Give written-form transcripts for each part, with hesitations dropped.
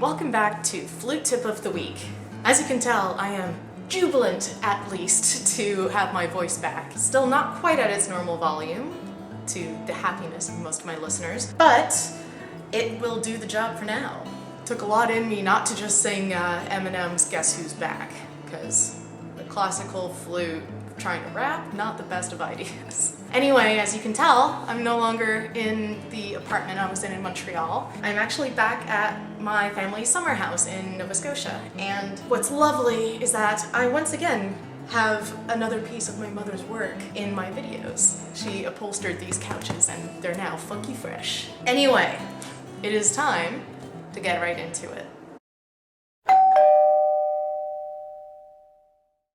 and welcome back to Flute Tip of the Week. As you can tell, I am jubilant, at least, to have my voice back. Still not quite at its normal volume, to the happiness of most of my listeners, but it will do the job for now. Took a lot in me not to just sing Eminem's Guess Who's Back, because the classical flute trying to rap, not the best of ideas. Anyway, as you can tell, I'm no longer in the apartment I was in Montreal. I'm actually back at my family's summer house in Nova Scotia. And what's lovely is that I once again have another piece of my mother's work in my videos. She upholstered these couches and they're now funky fresh. Anyway, it is time to get right into it.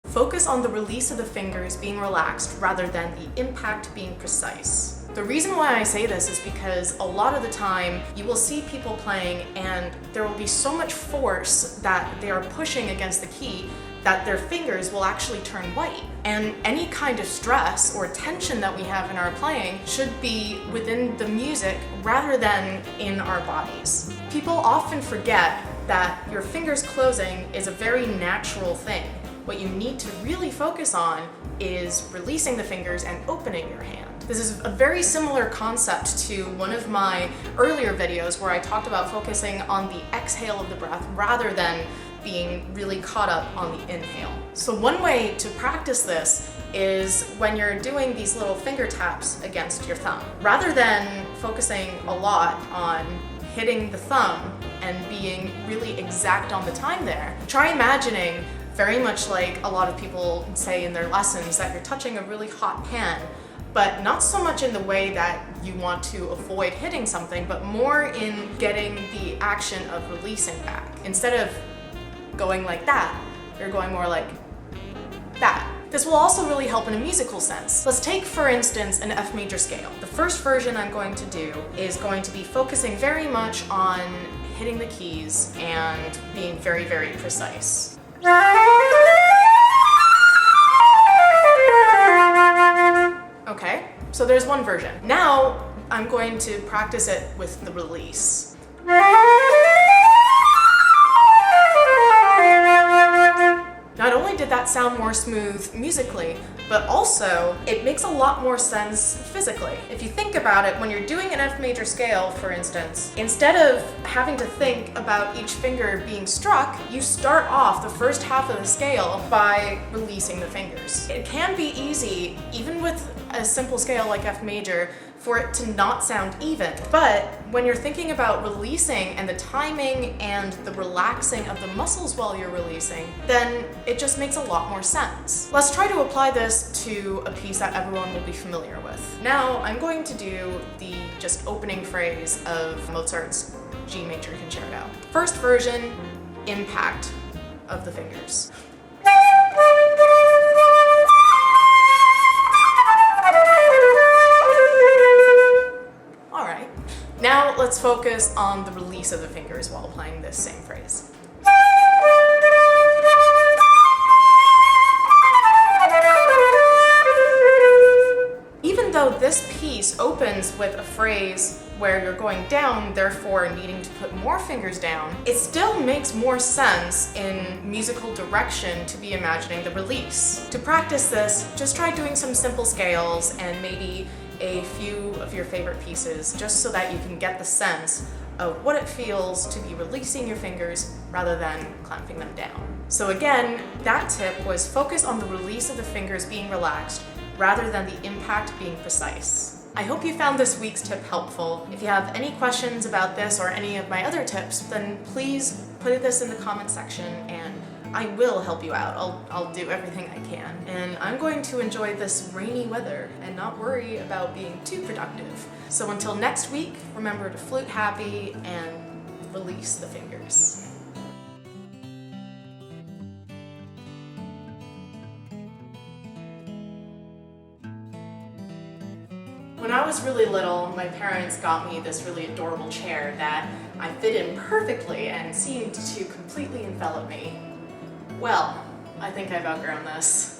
Focus on the release of the fingers being relaxed rather than the impact being precise. The reason why I say this is because a lot of the time you will see people playing and there will be so much force that they are pushing against the key that their fingers will actually turn white. And any kind of stress or tension that we have in our playing should be within the music rather than in our bodies. People often forget that your fingers closing is a very natural thing. What you need to really focus on is releasing the fingers and opening your hand. This is a very similar concept to one of my earlier videos where I talked about focusing on the exhale of the breath rather than being really caught up on the inhale. So one way to practice this is when you're doing these little finger taps against your thumb. Rather than focusing a lot on hitting the thumb and being really exact on the time there, try imagining very much like a lot of people say in their lessons that you're touching a really hot pan, but not so much in the way that you want to avoid hitting something, but more in getting the action of releasing back. Instead of going like that, you're going more like that. This will also really help in a musical sense. Let's take, for instance, an F major scale. The first version I'm going to do is going to be focusing very much on hitting the keys and being very, very precise. Okay, so there's one version. Now I'm going to practice it with the release. Not only did that sound more smooth musically, but also it makes a lot more sense physically. If you think about it, when you're doing an F major scale, for instance, instead of having to think about each finger being struck, you start off the first half of the scale by releasing the fingers. It can be easy, even with a simple scale like F major, for it to not sound even. But when you're thinking about releasing and the timing and the relaxing of the muscles while you're releasing, then it just makes a lot more sense. Let's try to apply this to a piece that everyone will be familiar with. Now I'm going to do the just opening phrase of Mozart's G major concerto. First version, impact of the fingers. Now let's focus on the release of the fingers while playing this same phrase. Even though this piece opens with a phrase where you're going down, therefore needing to put more fingers down, it still makes more sense in musical direction to be imagining the release. To practice this, just try doing some simple scales and maybe a few of your favorite pieces, just so that you can get the sense of what it feels to be releasing your fingers rather than clamping them down. So again, that tip was focus on the release of the fingers being relaxed rather than the impact being precise. I hope you found this week's tip helpful. If you have any questions about this or any of my other tips, then please put this in the comment section and I will help you out. I'll do everything I can. And I'm going to enjoy this rainy weather and not worry about being too productive. So until next week, remember to flute happy and release the fingers. When I was really little, my parents got me this really adorable chair that I fit in perfectly and seemed to completely envelop me. Well, I think I've outgrown this.